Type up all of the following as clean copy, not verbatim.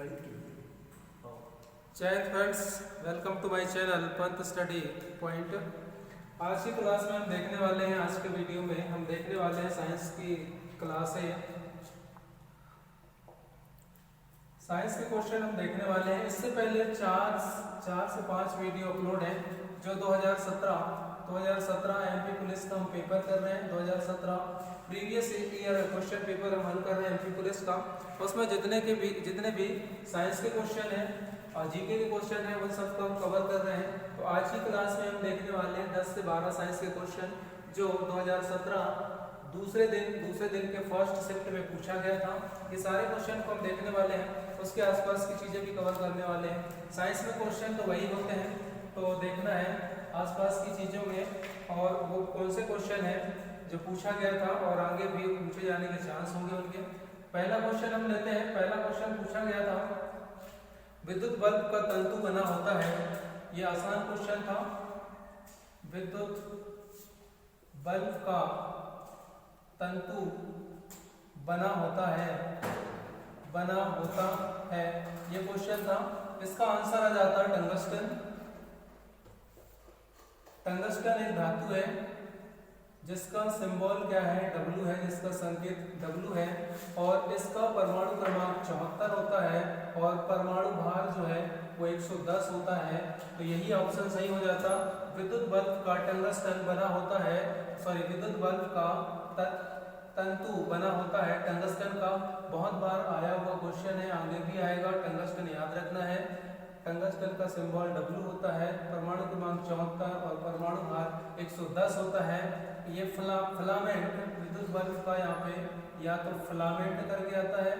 जय Hind friends, welcome to my channel Pant study point. आज की क्लास में हम देखने वाले हैं, आज के वीडियो में हम देखने वाले हैं साइंस की क्लास है। साइंस के क्वेश्चन हम देखने वाले हैं। इससे पहले चार से 5 वीडियो अपलोड हैं जो 2017 एमपी पुलिस का हम पेपर कर रहे हैं। 2017 प्रीवियस ईयर क्वेश्चन पेपर हम हल कर रहे हैं एमपी पुलिस का। उसमें जितने भी साइंस के क्वेश्चन हैं और जीके के क्वेश्चन हैं उन सबको हम कवर कर रहे हैं। तो आज की क्लास में हम देखने वाले हैं 10 से 12 साइंस के क्वेश्चन जो 2017 दूसरे दिन के फर्स्ट शिफ्ट में पूछा गया था। ये सारे क्वेश्चन को हम देखने वाले हैं, उसके आसपास की चीज़ें भी कवर करने वाले हैं। साइंस में क्वेश्चन तो वही होते हैं, तो देखना है आसपास की चीज़ों में और वो कौन से क्वेश्चन है जो पूछा गया था और आगे भी पूछे जाने के चांस होंगे उनके। पहला क्वेश्चन हम लेते हैं। पहला क्वेश्चन पूछा गया था, विद्युत बल्ब का तंतु बना होता है। ये आसान क्वेश्चन था। विद्युत बल्ब का तंतु बना होता है, ये क्वेश्चन था। इसका आंसर आ जाता है टंगस्टन। टंगस्टन एक धातु है जिसका सिंबल क्या है, W है, जिसका संकेत W है और इसका परमाणु क्रमांक 74 होता है और परमाणु भार जो है वो 110 होता है। तो यही ऑप्शन सही हो जाता। विद्युत बल्ब का टंगस्टन बना होता है, विद्युत बल्ब का तंतु बना होता है टंगस्टन का। बहुत बार आया हुआ क्वेश्चन है, आगे भी आएगा। टंगस्टन याद रखना है। टंगस्टन का सिंबल W होता है, परमाणु क्रमांक 74 और परमाणु भार 110 होता है। ये फिलामेंट विद्युत बल्ब का यहाँ पे या तो फिलामेंट करके आता है,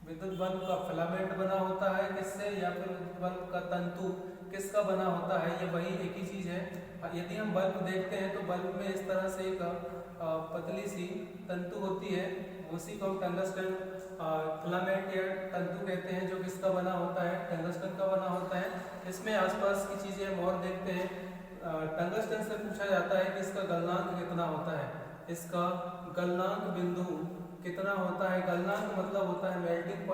विद्युत बल्ब का फिलामेंट बना होता है किससे, या फिर विद्युत बल्ब का तंतु किसका बना होता है, ये वही एक ही चीज है। यदि हम बल्ब देखते हैं तो बल्ब में इस तरह से एक पतली सी तंतु होती है, उसी को हम टंगस्टन फिलामेंट या तंतु कहते हैं, जो किसका बना होता है, टंगस्टन का बना होता है। इसमें आसपास की चीजें हम और देखते हैं। टंगस्टन से पूछा जाता है कि इसका गलनांक कितना होता है, इसका गलनांक बिंदु कितना होता है। गलनांक मतलब होता है मेल्टिंग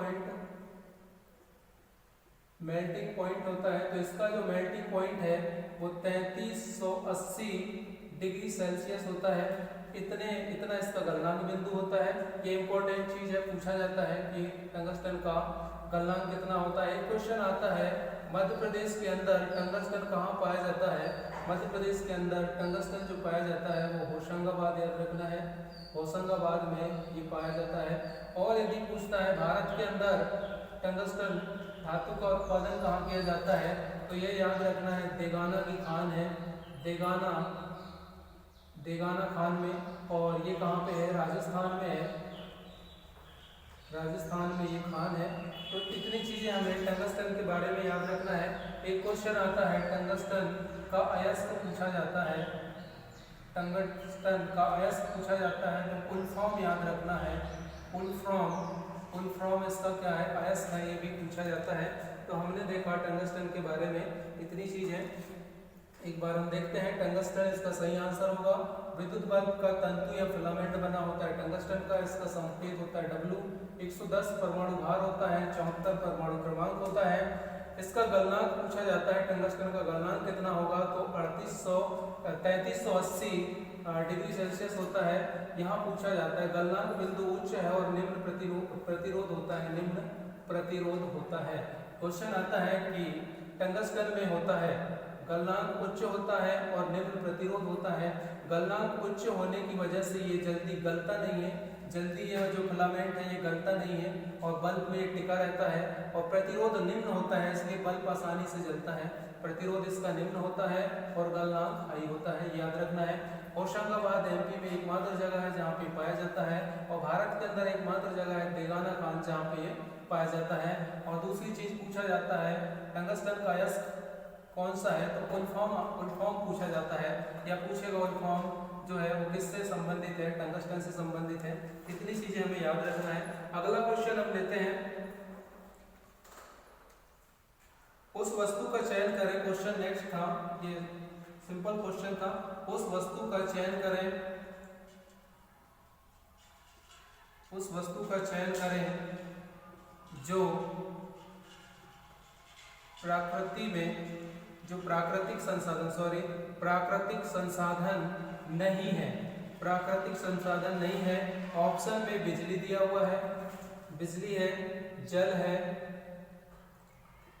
पॉइंट होता है। तो इसका जो मेल्टिंग पॉइंट है वो 3380 डिग्री सेल्सियस होता है। इतना इसका गलनांक बिंदु होता है। ये इंपॉर्टेंट चीज है, पूछा जाता है कि टंगस्टन का गलनांक कितना होता है। एक क्वेश्चन आता है, मध्य प्रदेश के अंदर टंगस्टन कहाँ पाया जाता है। मध्य प्रदेश के अंदर टंगस्टन जो पाया जाता है वो होशंगाबाद, याद रखना है, होशंगाबाद में ये पाया जाता है। और यदि पूछता है भारत के अंदर टंगस्टन धातु का उत्पादन कहाँ किया जाता है, तो ये याद रखना है देगाना की खान है, देगाना खान में। और ये कहाँ पे है, राजस्थान में है, राजस्थान में ये खान है। तो इतनी चीजें हमें टंगस्टन के बारे में याद रखना है। एक क्वेश्चन आता है, टंगस्टन का अयस्क पूछा जाता है, टंगस्टन का अयस्क पूछा जाता है तो फुल फॉर्म याद रखना है। फुल फॉर्म इसका क्या है, अयस्क है, ये भी पूछा जाता है। तो हमने देखा टंगस्टन के बारे में इतनी चीजें। एक बार हम देखते हैं टंगस्टन, इसका सही आंसर होगा। विद्युत बल्ब का तंतु या फिलामेंट बना होता है टंगस्टन का, इसका संकेत होता है W। 110 परमाणु भार होता है, 74 परमाणु क्रमांक होता है। इसका गलनांक पूछा जाता है, टंगस्टन का गलनांक कितना होगा, तो 3380 डिग्री सेल्सियस होता है। यहाँ पूछा जाता है गलनांक बिंदु उच्च है और निम्न प्रतिरोध होता है, निम्न प्रतिरोध होता है। क्वेश्चन आता है कि टंगस्टन में होता है गलनांक उच्च होता है और निम्न प्रतिरोध होता है। गलनांक उच्च होने की वजह से ये जल्दी गलता नहीं है, जल्दी यह जो फिलामेंट है ये गलता नहीं है और बल्ब में टिका रहता है। और प्रतिरोध निम्न होता है, इसलिए बल्ब आसानी से जलता है। प्रतिरोध इसका निम्न होता है और गलनांक हाई होता है, याद रखना है। होशंगाबाद एमपी में एकमात्र जगह है जहाँ पे पाया जाता है और भारत के अंदर एकमात्र जगह है देगाना खान जहाँ पे ये पाया जाता है। और दूसरी चीज पूछा जाता है टंगस्टन का अयस्क कौन सा है, तो फुल फॉर्म पूछा जाता है या पूछेगा फुल फॉर्म जो है वो किससे संबंधित है, टंगस्टन से संबंधित है। इतनी चीजें हमें याद रखना है। अगला क्वेश्चन हम लेते हैं, उस वस्तु का चयन करें। क्वेश्चन नेक्स्ट था, ये सिंपल क्वेश्चन था। उस वस्तु का चयन करें जो प्रकृति में जो प्राकृतिक संसाधन नहीं है, प्राकृतिक संसाधन नहीं है। ऑप्शन में बिजली दिया हुआ है, बिजली है, जल है,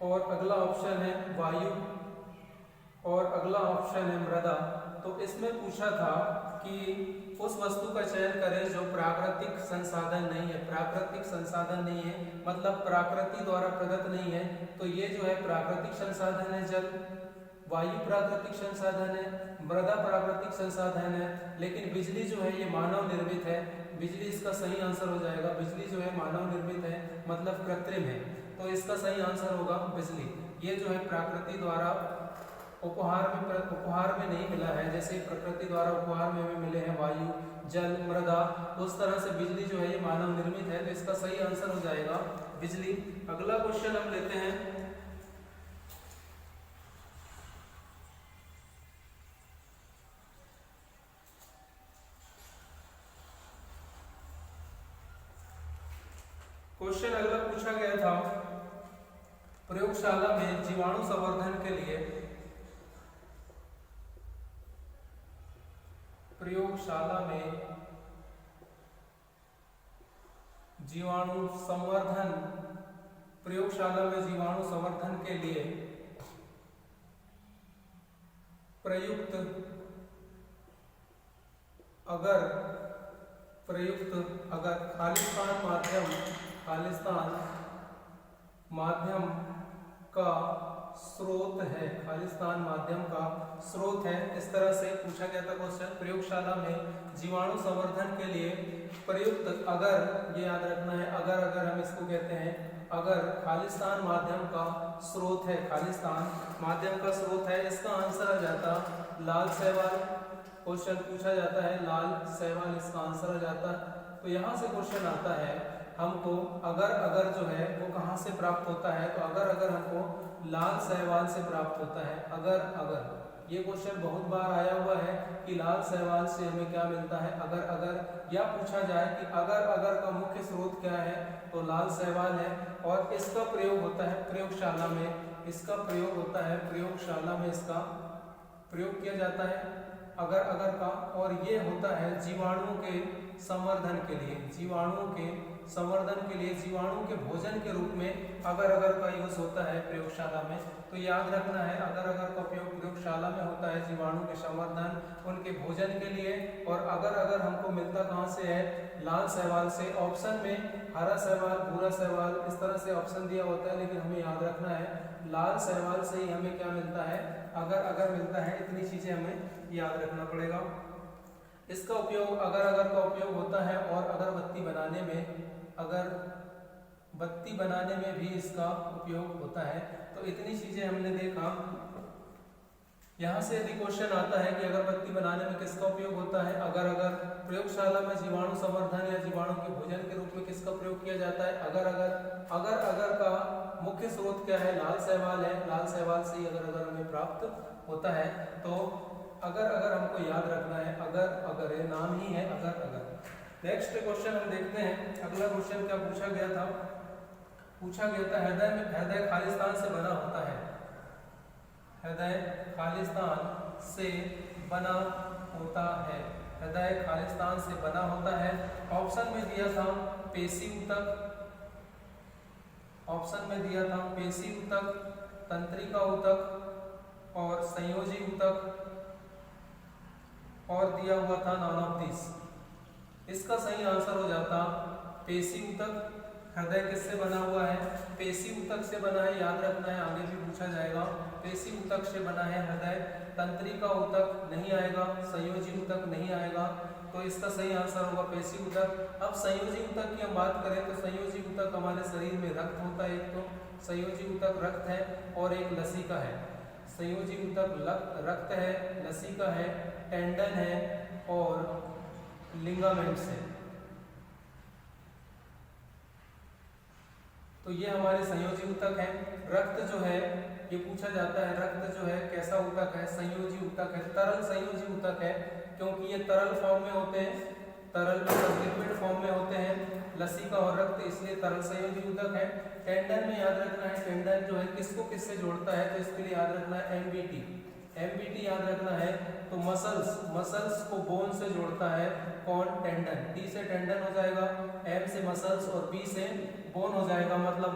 और अगला ऑप्शन है वायु, और अगला ऑप्शन है मृदा। तो इसमें पूछा था कि उस वस्तु का चयन करें जो प्राकृतिक संसाधन नहीं है। प्राकृतिक संसाधन नहीं है मतलब प्रकृति द्वारा प्रदत्त नहीं है। तो ये जो है प्राकृतिक संसाधन है जल, वायु प्राकृतिक संसाधन है, मृदा प्राकृतिक संसाधन है, लेकिन बिजली जो है ये मानव निर्मित है। बिजली इसका सही आंसर हो जाएगा। बिजली जो है मानव निर्मित है मतलब कृत्रिम है, तो इसका सही आंसर होगा बिजली। ये जो है प्रकृति द्वारा उपहार में नहीं मिला है, जैसे प्रकृति द्वारा उपहार में मिले हैं वायु, जल, मृदा, उस तरह से बिजली जो है ये मानव निर्मित है, तो इसका सही आंसर हो जाएगा बिजली। अगला क्वेश्चन हम लेते हैं। क्वेश्चन अगला पूछा गया था, प्रयोगशाला में जीवाणु संवर्धन के लिए प्रयोगशाला में जीवाणु संवर्धन के लिए प्रयुक्त अगर खालिस्तान माध्यम का स्रोत है, खालिस्तान माध्यम का स्रोत है, इस तरह से पूछा गया था क्वेश्चन। प्रयोगशाला में जीवाणु संवर्धन के लिए प्रयुक्त अगर, ये याद रखना है, अगर हम इसको कहते हैं, अगर खालिस्तान माध्यम का स्रोत है, खालिस्तान माध्यम का स्रोत है, इसका आंसर आ जाता लाल शैवाल। क्वेश्चन पूछा जाता है लाल शैवाल, इसका आंसर आ जाता। तो यहाँ से क्वेश्चन आता है हमको अगर जो है वो कहाँ से प्राप्त होता है, तो अगर हमको लाल शैवाल से प्राप्त होता है। अगर ये क्वेश्चन बहुत बार आया हुआ है कि लाल शैवाल से हमें क्या मिलता है, अगर या पूछा जाए कि अगर का मुख्य स्रोत क्या है, तो लाल शैवाल है, और इसका प्रयोग होता है प्रयोगशाला में, इसका प्रयोग होता है प्रयोगशाला में, इसका प्रयोग किया जाता है अगर का, और ये होता है जीवाणुओं के संवर्धन के लिए, जीवाणुओं के संवर्धन के लिए, जीवाणु के भोजन के रूप में अगर का यूज होता है प्रयोगशाला में। तो याद रखना है अगर का उपयोग प्रयोगशाला में होता है जीवाणु के संवर्धन, उनके भोजन के लिए। और अगर हमको मिलता कहाँ से है, लाल शैवाल से। ऑप्शन में हरा शैवाल, भूरा शैवाल, इस तरह से ऑप्शन दिया होता है, लेकिन हमें याद रखना है लाल शैवाल से ही हमें क्या मिलता है, अगर मिलता है। इतनी चीजें हमें याद रखना पड़ेगा। इसका उपयोग अगर का उपयोग होता है, और अगरबत्ती बनाने में भी इसका उपयोग होता है। तो इतनी चीजें हमने देखा। यहाँ से यदि क्वेश्चन आता है कि अगरबत्ती बनाने में किसका उपयोग होता है, अगर प्रयोगशाला में जीवाणु संवर्धन या जीवाणु के भोजन के रूप में किसका प्रयोग किया जाता है, अगर का मुख्य स्रोत क्या है, लाल शैवाल है, लाल शैवाल से ही अगर हमें प्राप्त होता है। तो अगर हमको याद रखना है, अगर है, नाम ही है अगर। नेक्स्ट क्वेश्चन हम देखते हैं। अगला क्वेश्चन क्या पूछा गया था, हृदय खालिस्तान से बना होता है, हृदय खालिस्तान से बना होता है, हृदय खालिस्तान से बना होता है। ऑप्शन में दिया था पेशी ऊतक, ऑप्शन में दिया था पेशी ऊतक, तंत्रिका ऊतक और संयोजी ऊतक, और दिया हुआ था नॉन ऑफ दिस। इसका सही आंसर हो जाता पेशी ऊतक। हृदय किससे बना हुआ है, पेशी ऊतक से बना है, याद रखना है, आगे भी पूछा जाएगा। पेशी ऊतक से बना है हृदय। तंत्रिका ऊतक नहीं आएगा, संयोजी ऊतक नहीं आएगा, तो इसका सही आंसर होगा पेशी ऊतक। अब संयोजी ऊतक की हम बात करें तो संयोजी ऊतक हमारे शरीर में रक्त होता है, एक तो संयोजी ऊतक रक्त है और एक लसिका है। संयोजी ऊतक रक्त है, लसिका है, टेंडन है और लिगामेंट्स है। तो ये हमारे संयोजी ऊतक है। रक्त जो है ये पूछा जाता है, रक्त जो है कैसा ऊतक है, संयोजी ऊतक है, तरल संयोजी ऊतक है, क्योंकि ये तरल फॉर्म में होते हैं, तरल मतलब लिक्विड फॉर्म में होते हैं। लसिका और रक्त, इसलिए तरल संयोजी ऊतक है। टेंडन में याद रखना है, टेंडन जो है किसको किससे जोड़ता है, तो इसके लिए याद रखना है एमबीटी, एमबीटी याद रखना है। तो मसल्स को बोन से जोड़ता है कौन, टेंडन। टी से टेंडन हो जाएगा, एम से मसल्स और बी से बोन हो जाएगा, मतलब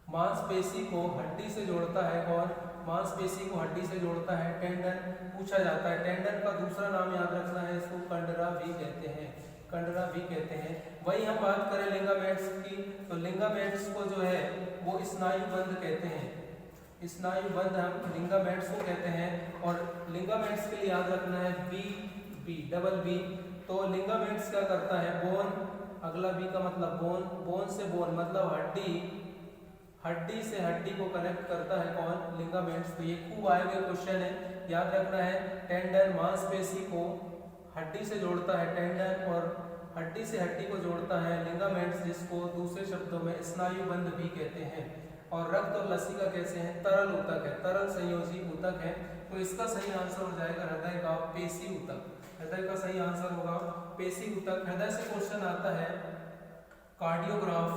मांसपेशी को हड्डी से जोड़ता है कौन, मांसपेशी को हड्डी से जोड़ता है टेंडन। पूछा जाता है टेंडन का दूसरा नाम याद रखना है, इसको कंडरा भी कहते हैं, कंडरा भी कहते हैं। वही हम बात करें लिगामेंट्स की, तो लिगामेंट्स को जो है वो स्नायुबंध कहते हैं, स्नायुबंध हम लिगामेंट्स को कहते हैं। और लिगामेंट्स के लिए याद रखना है बी डबल बी। तो लिगामेंट्स क्या करता है, बोन, अगला बी का मतलब बोन, बोन से बोन मतलब हड्डी से हड्डी को कनेक्ट करता है कौन, लिगामेंट्स। तो ये खूब आए हुए क्वेश्चन है, याद रखना है। टेंडन मांसपेशी को हड्डी से जोड़ता है टेंडन, और हड्डी से हड्डी को जोड़ता है लिगामेंट्स, जिसको दूसरे शब्दों में स्नायुबंध भी कहते हैं। और रक्त और लसिका कैसे हैं, तरल ऊतक है, तरल संयोजी ऊतक है। तो इसका सही आंसर हो जाएगा हृदय का पेशी ऊतक, हृदय का सही आंसर होगा पेशी ऊतक। हृदय से क्वेश्चन आता है कार्डियोग्राफ,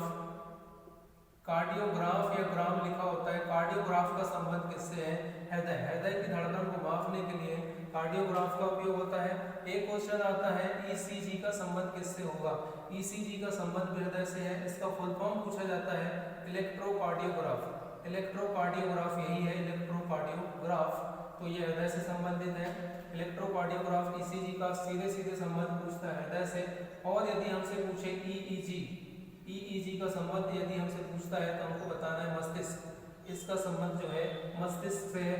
कार्डियोग्राफ या ग्राम लिखा होता है, कार्डियोग्राफ का संबंध किससे है, हृदय, हृदय की धड़कन को मापने के लिए कार्डियोग्राफ का उपयोग होता है। एक क्वेश्चन आता है ईसीजी का संबंध किससे होगा, ईसीजी का संबंध हृदय से है, इसका फुल फॉर्म पूछा जाता है इलेक्ट्रोकार्डियोग्राफ, इलेक्ट्रोकार्डियोग्राफ यही है इलेक्ट्रोकार्डियोग्राफ। तो ये हृदय से संबंधित है, इलेक्ट्रोकार्डियोग्राफ ईसीजी का सीधे सीधे संबंध पूछता है हृदय से। और यदि हमसे पूछे ईईजी का संबंध यदि हमसे पूछता है तो हमको बताना है मस्तिष्क, इसका संबंध जो है मस्तिष्क से है।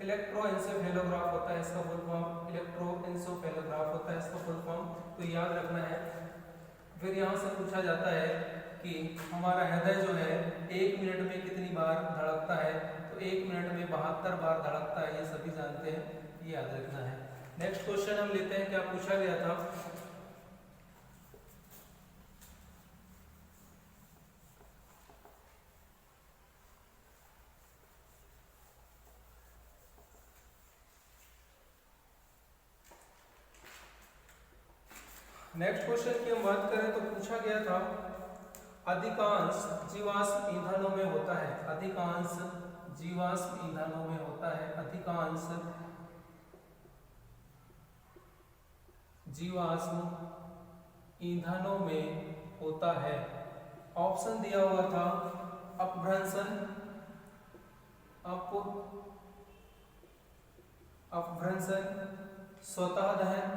इलेक्ट्रोएंसेफेलोग्राफ होता है इसका फुल फॉर्म, इलेक्ट्रोएंसेफेलोग्राफ होता है इसका फुल फॉर्म, तो याद रखना है। फिर यहाँ से पूछा जाता है कि हमारा हृदय जो है 1 मिनट में कितनी बार धड़कता है, तो 1 मिनट में 72 बार धड़कता है, ये सभी जानते हैं, ये याद रखना है। नेक्स्ट क्वेश्चन हम लेते हैं, क्या पूछा गया था, नेक्स्ट क्वेश्चन की हम बात करें तो पूछा गया था अधिकांश जीवाश्म ईंधनों में होता है, अधिकांश जीवाश्म ईंधनों में होता है, अधिकांश जीवाश्म ईंधनों में होता है। ऑप्शन दिया हुआ था अपभ्रंशन, स्वतः दहन,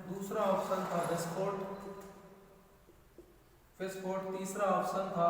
दूसरा ऑप्शन था विस्फोट, तीसरा ऑप्शन था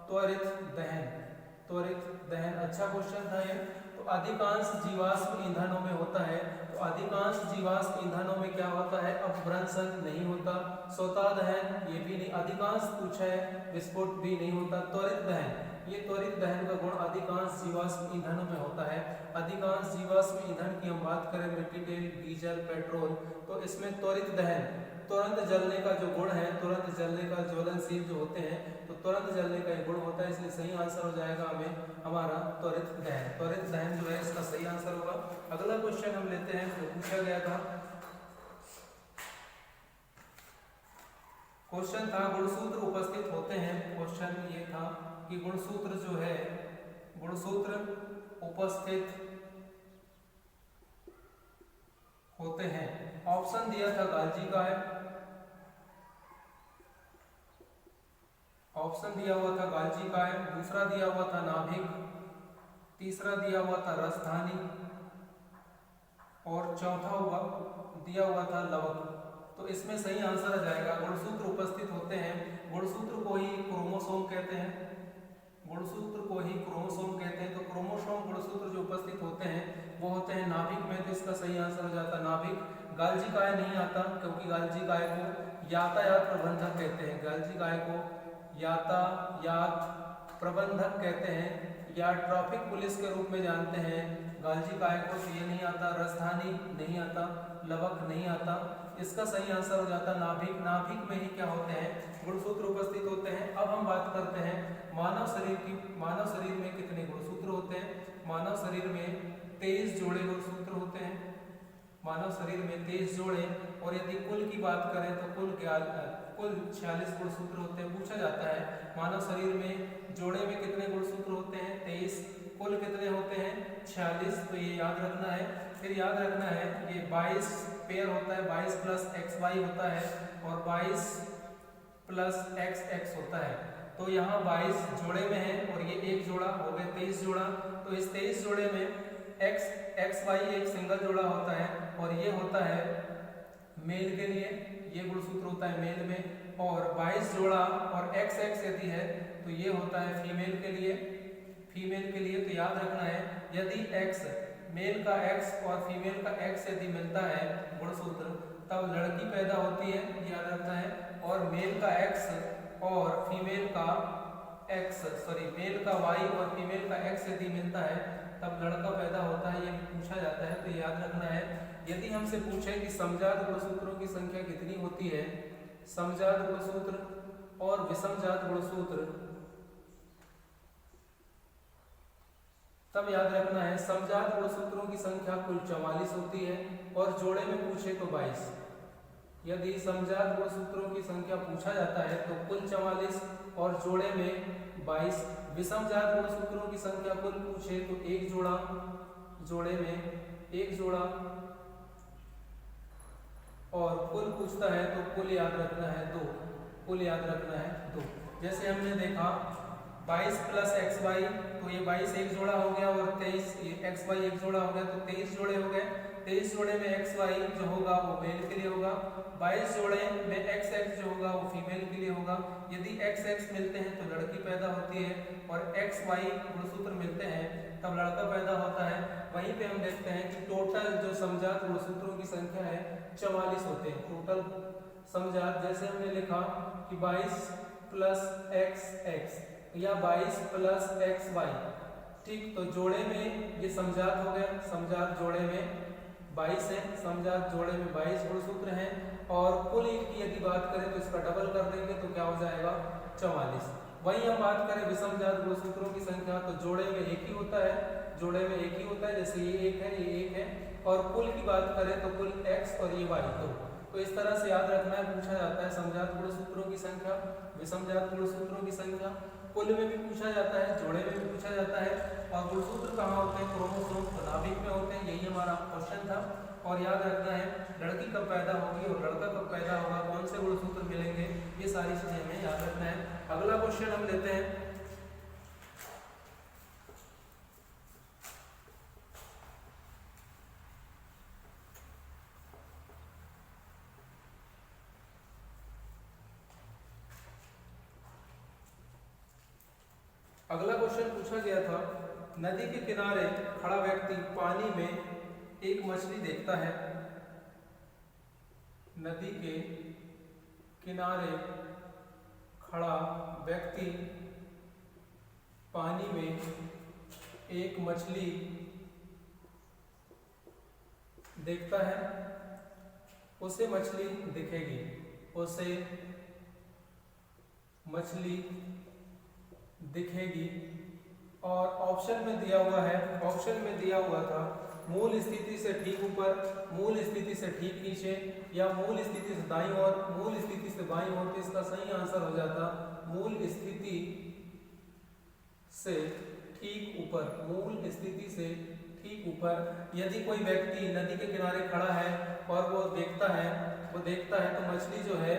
त्वरित दहन। अच्छा क्वेश्चन था ये। तो अधिकांश जीवाश्म ईंधनों में होता है, तो अधिकांश जीवाश्म ईंधनों में क्या होता है, अपभ्रंशन नहीं होता, स्वतः दहन ये भी नहीं, अधिकांश पूछा है, विस्फोट भी नहीं होता, त्वरित दहन, ये त्वरित दहन का गुण अधिकांश जीवाश्म ईंधनों में होता है। अधिकांश जीवाश्म ईंधन की हम बात करें मिट्टी तेल, डीजल, पेट्रोल, तो इसमें त्वरित दहन, तुरंत जलने का जो गुण है, तुरंत जलने का, ज्वलनशील जो होते हैं, तो तुरंत जलने का ये गुण होता है, इसलिए सही आंसर हो जाएगा हमें हमारा त्वरित दहन। त्वरित दहन जो है इसका सही आंसर होगा। अगला क्वेश्चन हम लेते हैं, जो पूछा गया था, क्वेश्चन था गुणसूत्र उपस्थित होते हैं। क्वेश्चन ये था कि गुणसूत्र जो है, गुणसूत्र उपस्थित होते हैं। ऑप्शन दिया था गाल्जी का है, ऑप्शन दिया हुआ था गाल्जी का है, दूसरा दिया हुआ था नाभिक, तीसरा दिया हुआ था रसधानी, और चौथा दिया हुआ था लवक। तो इसमें सही आंसर आ जाएगा गुणसूत्र उपस्थित होते हैं। गुणसूत्र को ही क्रोमोसोम कहते हैं, गुणसूत्र को ही क्रोमोसोम कहते हैं। तो क्रोमोसोम गुणसूत्र जो उपस्थित होते हैं वो होते हैं नाभिक में, तो इसका सही आंसर हो जाता है नाभिक। गाल्जी काय नहीं आता, क्योंकि गाल्जी काय को यातायात प्रबंधक कहते हैं, गाल्जी काय को यातायात प्रबंधक कहते हैं, या ट्रैफिक पुलिस के रूप में जानते हैं गाल्जी काय को। तो ये नहीं आता, राजधानी नहीं आता, लवक नहीं आता, इसका सही आंसर हो जाता नाभिक। नाभिक में ही क्या होते हैं, गुणसूत्र उपस्थित होते हैं। अब हम बात करते हैं मानव शरीर की। मानव शरीर में कितने गुणसूत्र होते हैं? मानव शरीर में 23 जोड़े गुणसूत्र होते हैं, मानव शरीर में 23 जोड़े, और यदि कुल की बात करें तो कुल 46 गुणसूत्र होते हैं। पूछा जाता है मानव शरीर में जोड़े में कितने गुणसूत्र होते हैं, 23, कुल कितने होते हैं, 46, तो ये याद रखना है। फिर याद रखना है ये 22 पेयर होता है, 22 प्लस XY होता है, और 22 प्लस XX होता है। तो यहाँ 22 जोड़े में है और ये एक जोड़ा हो गए 23 जोड़ा। तो इस 23 जोड़े में XY एक सिंगल जोड़ा होता है, और ये होता है मेल के लिए, ये गुणसूत्र होता है मेल में। और 22 जोड़ा और XX यदि है तो ये होता है फीमेल के लिए, फीमेल के लिए। तो याद रखना है यदि X मेल का X और फीमेल का X यदि मिलता है गुणसूत्र, तब लड़की पैदा होती है, याद रखना है। और मेल का X और फीमेल का मेल का Y और फीमेल का X यदि मिलता है तब लड़का पैदा होता है, ये पूछा जाता है। तो याद रखना है यदि हमसे पूछे कि समजात गुणसूत्रों की संख्या कितनी होती है, समजात गुणसूत्र और विषमजात गुणसूत्र, तब याद रखना है समजात गुणसूत्रों की संख्या कुल 44 होती है, और जोड़े में पूछे तो 22। यदि समजात गुणसूत्रों की संख्या पूछा जाता है तो कुल 44 और जोड़े में 22। विषमजात गुणसूत्रों की संख्या कुल पूछे तो एक जोड़ा, जोड़े में एक जोड़ा, और कुल पूछता है तो कुल याद रखना है 2, कुल याद रखना है 2। जैसे हमने देखा 22 प्लस XY, तो ये 22 एक जोड़ा हो गया, और 23 XY एक जोड़ा हो गया, तो 23 जोड़े हो गए। 23 जोड़े में XY जो होगा वो मेल के लिए होगा, 22 जोड़े में XX जो होगा वो फीमेल के लिए होगा। यदि XX मिलते हैं तो लड़की पैदा होती है, और XY गुणसूत्र मिलते हैं तब लड़का पैदा होता है। वहीं पे हम देखते हैं कि टोटल जो समजात गुणसूत्रों की संख्या है 44 होते हैं टोटल समजात। जैसे हमने लिखा कि 22 प्लस XX या 22 प्लस XY, ठीक। तो जोड़े में ये समजात हो गया, समजात जोड़े में 22 है, समजात जोड़े में 22 गुणसूत्र हैं, और कुल की यदि बात करें तो इसका डबल कर देंगे तो क्या हो जाएगा 44। वहीं हम बात करें विषमजात गुणसूत्रों की संख्या, तो जोड़े में एक ही होता है, जोड़े में एक ही होता है, जैसे ये एक है, ये एक है। और कुल की बात करें तो कुल X और ये Y, तो इस तरह से याद रखना है। पूछा जाता है समजात गुणसूत्रों की संख्या, विषमजात गुणसूत्रों की संख्या, कुल में भी पूछा जाता है, जोड़े में भी पूछा जाता है। और गुणसूत्र कहाँ होते हैं, क्रोमोसोम नाभिक में होते हैं। यही हमारा क्वेश्चन था। और याद रखना है लड़की कब पैदा होगी और लड़का कब पैदा होगा, कौन से गुणसूत्र मिलेंगे, ये सारी चीजें हमें याद रखना है। अगला क्वेश्चन हम लेते हैं। अगला क्वेश्चन पूछा गया था, नदी के किनारे खड़ा व्यक्ति पानी में एक मछली देखता है। नदी के किनारे खड़ा व्यक्ति पानी में एक मछली देखता है, उसे मछली दिखेगी, उसे मछली दिखेगी। और ऑप्शन में दिया हुआ है, ऑप्शन में दिया हुआ था मूल स्थिति से ठीक ऊपर, मूल स्थिति से ठीक नीचे, या मूल स्थिति से दाईं ओर, मूल स्थिति से बाईं ओर। तो इसका सही आंसर हो जाता मूल स्थिति से ठीक ऊपर, मूल स्थिति से ठीक ऊपर। यदि कोई व्यक्ति नदी के किनारे खड़ा है और वो देखता है तो मछली जो है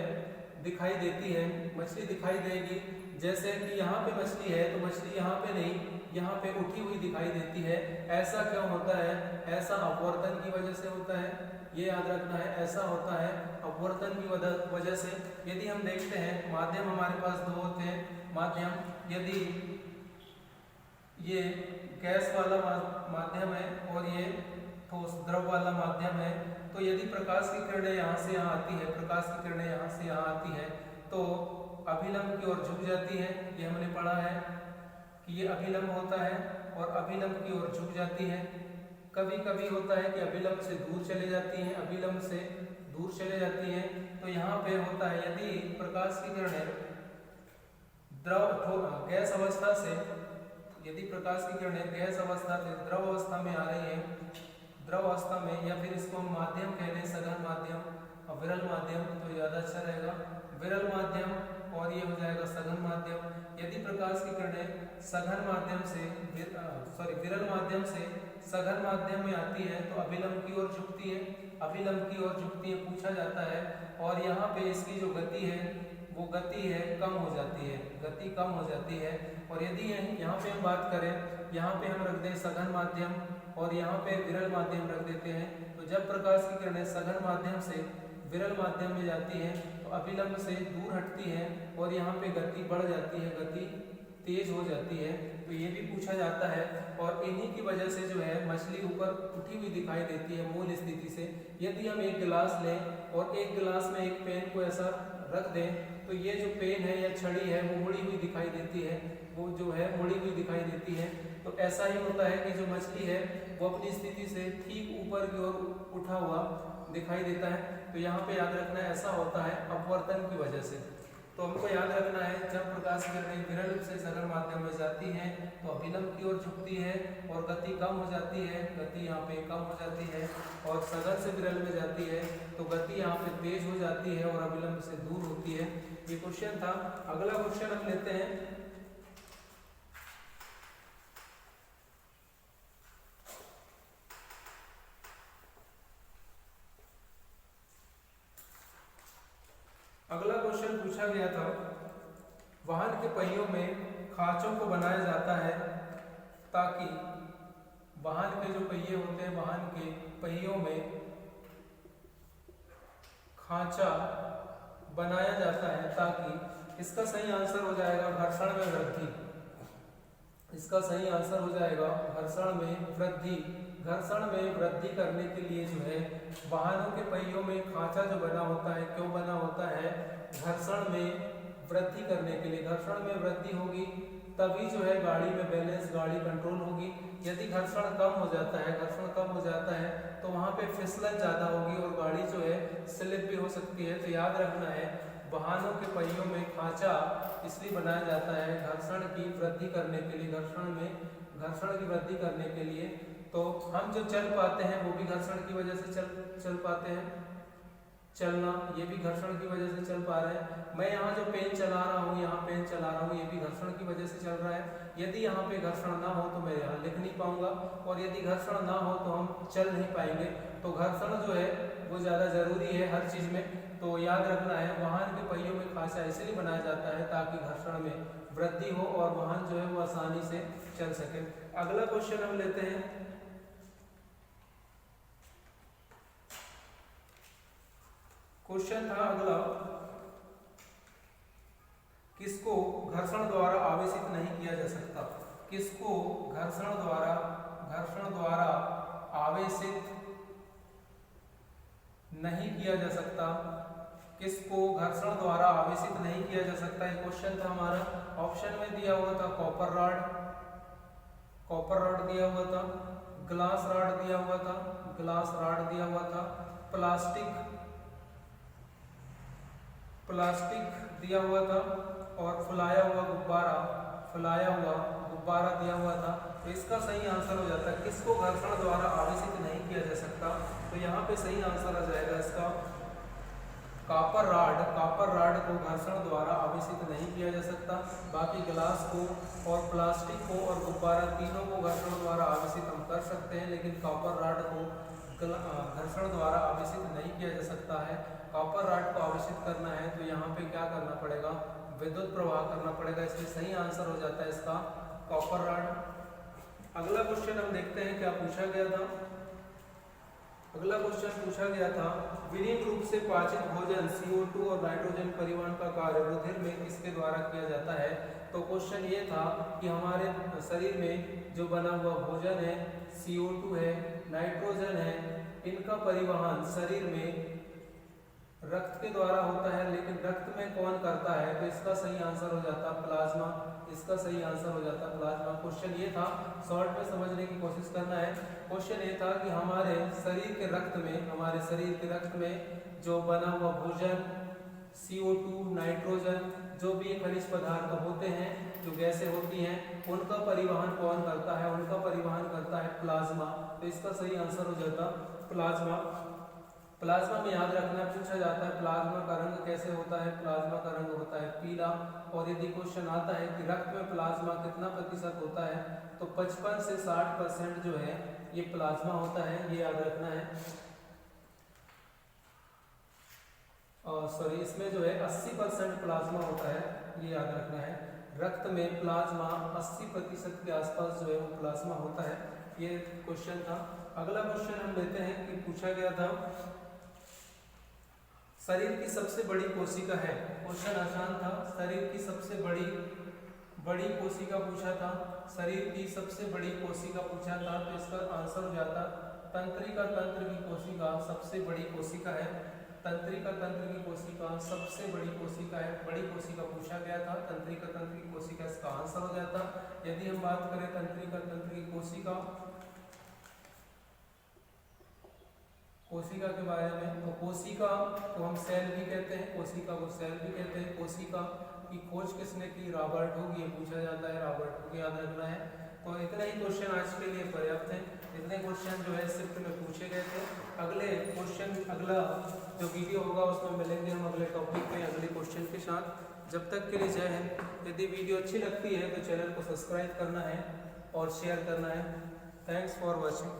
दिखाई देती है, मछली दिखाई देगी। जैसे कि यहाँ पे मछली है तो मछली यहाँ पे नहीं, यहाँ पे उठी हुई दिखाई देती है। ऐसा क्यों होता है, ऐसा अपवर्तन की वजह से होता है, ये याद रखना है। ऐसा होता है अपवर्तन की वजह से। यदि हम देखते हैं माध्यम हमारे पास दो होते हैं माध्यम, यदि ये गैस वाला माध्यम है और ये ठोस द्रव वाला माध्यम है, तो यदि प्रकाश की किरणें यहाँ से यहाँ आती है, प्रकाश की किरणें यहाँ से यहाँ आती है तो अभिलंब की ओर झुक जाती है। ये हमने पढ़ा है कि ये अभिलंब होता है और अभिलंब की ओर झुक जाती है। कभी कभी होता है कि अभिलंब से दूर चले जाती हैं, अभिलंब से दूर चले जाती हैं। तो यहाँ पे होता है यदि प्रकाश की किरणें गैस अवस्था से, यदि प्रकाश की किरणें गैस अवस्था से द्रव अवस्था में आ रही हैं, द्रव अवस्था में, या फिर इसको हम माध्यम कह लें, सघन माध्यम और विरल माध्यम, तो ज़्यादा अच्छा रहेगा। विरल माध्यम और ये हो जाएगा सघन माध्यम। यदि प्रकाश की किरणें सघन माध्यम से विरल माध्यम से सघन माध्यम में आती है तो अभिलंब की ओर झुकती है, अभिलंब की ओर झुकती है पूछा जाता है। और यहाँ पे इसकी जो गति है वो गति है कम हो जाती है, गति कम हो जाती है। और यदि यहाँ पे हम बात करें, यहाँ पे हम रख दें सघन माध्यम और यहाँ पे विरल माध्यम रख देते हैं, तो जब प्रकाश की किरणें सघन माध्यम से विरल माध्यम में जाती हैं तो अभिलंब से दूर हटती हैं और यहाँ पे गति बढ़ जाती है, गति तेज हो जाती है। तो ये भी पूछा जाता है। और इन्हीं की वजह से जो है मछली ऊपर उठी हुई दिखाई देती है मूल स्थिति से। यदि हम एक गिलास लें और एक गिलास में एक पेन को ऐसा रख दें तो ये जो पेन है या छड़ी है वो मुड़ी हुई दिखाई देती है, वो जो है मुड़ी हुई दिखाई देती है। तो ऐसा ही होता है कि जो मछली है वो अपनी स्थिति से ठीक ऊपर की ओर उठा हुआ दिखाई देता है। तो यहाँ पे याद रखना है ऐसा होता है अपवर्तन की वजह से। तो हमको याद रखना है जब प्रकाश की किरणें विरल से सघन माध्यम में जाती हैं तो अभिलंब की ओर झुकती है और गति कम हो जाती है, गति यहाँ पे कम हो जाती है। और सघन से विरल में जाती है तो गति यहाँ पे तेज हो जाती है और अभिलंब से दूर होती है। ये क्वेश्चन था। अगला क्वेश्चन हम लेते हैं। अगला क्वेश्चन पूछा गया था, वाहन के पहियों में खांचों को बनाया जाता है ताकि वाहन के जो पहिए होते हैं, वाहन के पहियों में खांचा बनाया जाता है ताकि, इसका सही आंसर हो जाएगा घर्षण में वृद्धि। इसका सही आंसर हो जाएगा घर्षण में वृद्धि। घर्षण में वृद्धि करने के लिए जो है वाहनों के पहियों में खांचा जो बना होता है, क्यों बना होता है? घर्षण में वृद्धि करने के लिए। घर्षण में वृद्धि होगी तभी जो है गाड़ी में बैलेंस, गाड़ी कंट्रोल होगी। यदि घर्षण कम हो जाता है, घर्षण कम हो जाता है तो वहाँ पे फिसलन ज़्यादा होगी और गाड़ी जो है स्लिप भी हो सकती है। तो याद रखना है वाहनों के पहियों में खांचा इसलिए बनाया जाता है घर्षण की वृद्धि करने के लिए, घर्षण की वृद्धि करने के लिए। तो हम जो चल पाते हैं वो भी घर्षण की वजह से चल पाते हैं, चलना ये भी घर्षण की वजह से चल पा रहे हैं। मैं यहाँ जो पेन चला रहा हूँ, यहाँ पेन चला रहा हूँ, ये भी घर्षण की वजह से चल रहा है। यदि यहाँ पे घर्षण ना हो तो मैं यहाँ लिख नहीं पाऊंगा, और यदि घर्षण ना हो तो हम चल नहीं पाएंगे। तो घर्षण जो है वो ज़्यादा जरूरी है हर चीज़ में। तो याद रखना है वाहन के पहियों में खांचा इसलिए बनाया जाता है ताकि घर्षण में वृद्धि हो और वाहन जो है वो आसानी से चल सके। अगला क्वेश्चन हम लेते हैं। क्वेश्चन था अगला, किसको घर्षण द्वारा आवेशित नहीं किया जा सकता? किसको घर्षण द्वारा आवेशित नहीं किया जा सकता? किसको घर्षण द्वारा आवेशित नहीं किया जा सकता? ये क्वेश्चन था हमारा। ऑप्शन में दिया हुआ था कॉपर रॉड दिया हुआ था, ग्लास रॉड दिया हुआ था, प्लास्टिक दिया हुआ था, और फुलाया हुआ गुब्बारा दिया हुआ था। तो इसका सही आंसर हो जाता है किसको घर्षण द्वारा आवेशित नहीं किया जा सकता। तो यहाँ पे सही आंसर आ जाएगा इसका कॉपर रॉड को घर्षण द्वारा आवेशित नहीं किया जा सकता। बाकी ग्लास को और प्लास्टिक को और गुब्बारा तीनों को घर्षण द्वारा आवेशित हम कर सकते हैं, लेकिन कॉपर रॉड को घर्षण द्वारा आवेशित नहीं किया जा सकता है। कॉपर रॉड को आवेशित करना है तो यहाँ पे क्या करना पड़ेगा? विद्युत प्रवाह करना पड़ेगा। इसलिए सही आंसर हो जाता है इसका कॉपर रॉड। अगला क्वेश्चन हम देखते हैं क्या पूछा गया था। अगला क्वेश्चन पूछा गया था, विलीन रूप से पाचित भोजन CO2 और नाइट्रोजन परिवहन का कार्य रुधिर में किसके द्वारा किया जाता है? तो क्वेश्चन ये था कि हमारे शरीर में जो बना हुआ भोजन है, CO2 है, नाइट्रोजन है, इनका परिवहन शरीर में रक्त के द्वारा होता है, लेकिन रक्त में कौन करता है? तो इसका सही आंसर हो जाता प्लाज्मा। इसका सही आंसर हो जाता प्लाज्मा। क्वेश्चन ये था, शॉर्ट में समझने की कोशिश करना है। क्वेश्चन ये था कि हमारे शरीर के रक्त में जो बना हुआ भोजन CO2, नाइट्रोजन, जो भी खनिज पदार्थ होते हैं, जो गैसें होती हैं, उनका परिवहन कौन करता है? उनका परिवहन करता है प्लाज्मा। तो इसका सही आंसर हो जाता प्लाज्मा। प्लाज्मा में याद रखना पूछा जाता है प्लाज्मा का रंग कैसे होता है? प्लाज्मा का रंग होता है पीला। और यदि क्वेश्चन आता है कि रक्त में प्लाज्मा कितना प्रतिशत होता है, तो 55 से 60% जो है ये प्लाज्मा होता है, ये याद रखना है। सॉरी, इसमें जो है 80% प्लाज्मा होता है, ये याद रखना है। रक्त में प्लाज्मा 80% के आसपास जो है वो प्लाज्मा होता है। ये क्वेश्चन था। अगला क्वेश्चन हम लेते हैं कि पूछा गया था शरीर की सबसे बड़ी कोशिका है। क्वेश्चन आसान था। शरीर की सबसे बड़ी कोशिका पूछा था। शरीर की सबसे बड़ी कोशिका पूछा था, तो इसका आंसर हो जाता तंत्रिका तंत्र की कोशिका सबसे बड़ी कोशिका है। तंत्रिका तंत्र की कोशिका सबसे बड़ी कोशिका है। बड़ी कोशिका पूछा गया था, तंत्रिका तंत्र की कोशिका इसका आंसर हो जाता। यदि हम बात करें तंत्रिका तंत्र की कोशिका के बारे में, तो कोशिका को हम सेल भी कहते हैं, कोशिका को सेल भी कहते हैं। कोशिका की खोज किसने की? Robert Hooke. ये पूछा जाता है, रॉबर्ट हुक याद रखना है। तो इतने ही क्वेश्चन आज के लिए पर्याप्त हैं। इतने क्वेश्चन जो है शिफ्ट में पूछे गए थे। अगले क्वेश्चन, अगला जो वीडियो होगा उसमें मिलेंगे हम अगले टॉपिक पे अगले क्वेश्चन के साथ। जब तक के लिए जय हिंद। यदि वीडियो अच्छी लगती है तो चैनल को सब्सक्राइब करना है और शेयर करना है। Thanks for watching.